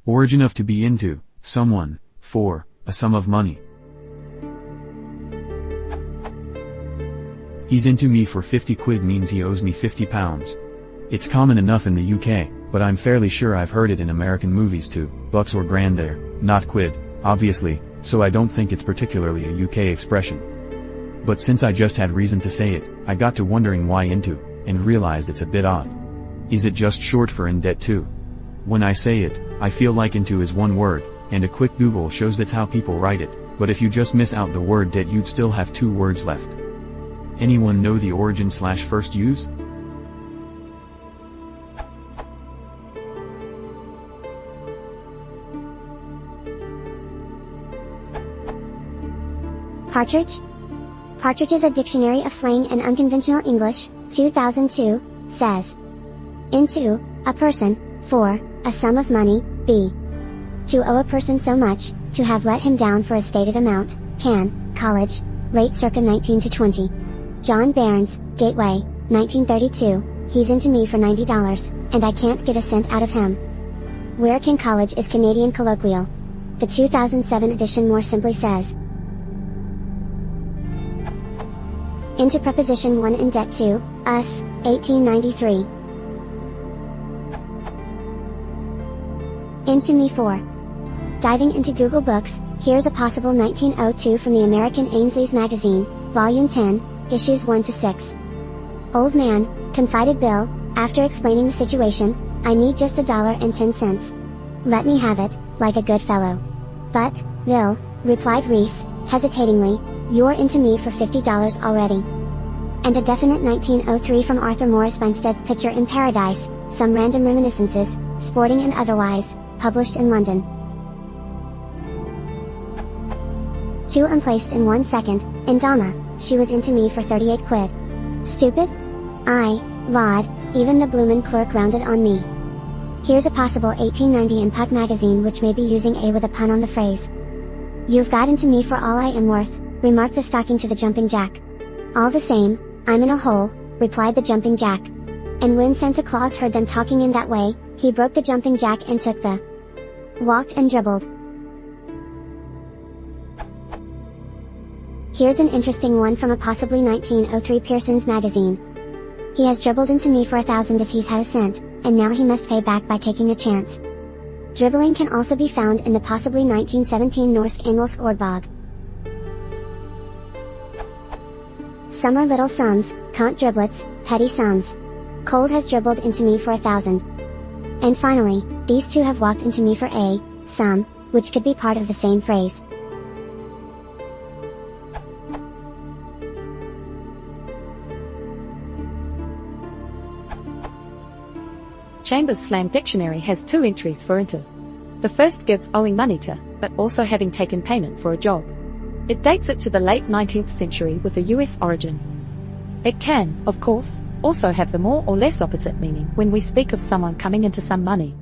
Origin of to be into, someone, for, a sum of money. He's into me for 50 quid means he owes me 50 pounds. It's common enough in the UK, but I'm fairly sure I've heard it in American movies too, bucks or grand there, not quid, obviously, so I don't think it's particularly a UK expression. But since I just had reason to say it, I got to wondering why into, and realized it's a bit odd. Is it just short for in debt too? When I say it, I feel like into is one word, and a quick Google shows that's how people write it, but if you just miss out the word debt you'd still have 2 words left. Anyone know the origin/first use? Partridge? Partridge is a dictionary of slang and unconventional English, 2002, says. Into, a person, for, a sum of money, b. To owe a person so much, to have let him down for a stated amount, can, college, late circa 19 to 20. John Barnes, Gateway, 1932, he's into me for $90, and I can't get a cent out of him. Where can college is Canadian colloquial. The 2007 edition more simply says. Into preposition 1 in debt to, us, 1893. Into me for. Diving into Google Books, here's a possible 1902 from the American Ainsley's Magazine, Volume 10, Issues 1 to 6. Old man, confided Bill, after explaining the situation, I need just $1.10. Let me have it, like a good fellow. But, Bill, replied Reese, hesitatingly, you're into me for $50 already. And a definite 1903 from Arthur Morris Bumstead's Picture in Paradise, some random reminiscences, sporting and otherwise, published in London. 2 unplaced in 1 second, Indama, she was into me for 38 quid. Stupid? I, Lod, even the bloomin' clerk rounded on me. Here's a possible 1890 in Puck magazine which may be using a with a pun on the phrase. You've got into me for all I am worth, remarked the stocking to the jumping jack. All the same, I'm in a hole, replied the jumping jack. And when Santa Claus heard them talking in that way, he broke the jumping jack and took the walked and dribbled. Here's an interesting one from a possibly 1903 Pearson's magazine. He has dribbled into me for 1,000 if he's had a cent, and now he must pay back by taking a chance. Dribbling can also be found in the possibly 1917 Norse Engelsk Ordbog. Some are little sums, cant driblets, petty sums. Cold has dribbled into me for 1,000. And finally, these two have walked into me for a sum, which could be part of the same phrase. Chambers' Slang Dictionary has 2 entries for into. The first gives owing money to, but also having taken payment for a job. It dates it to the late 19th century with a US origin. It can, of course, also have the more or less opposite meaning when we speak of someone coming into some money.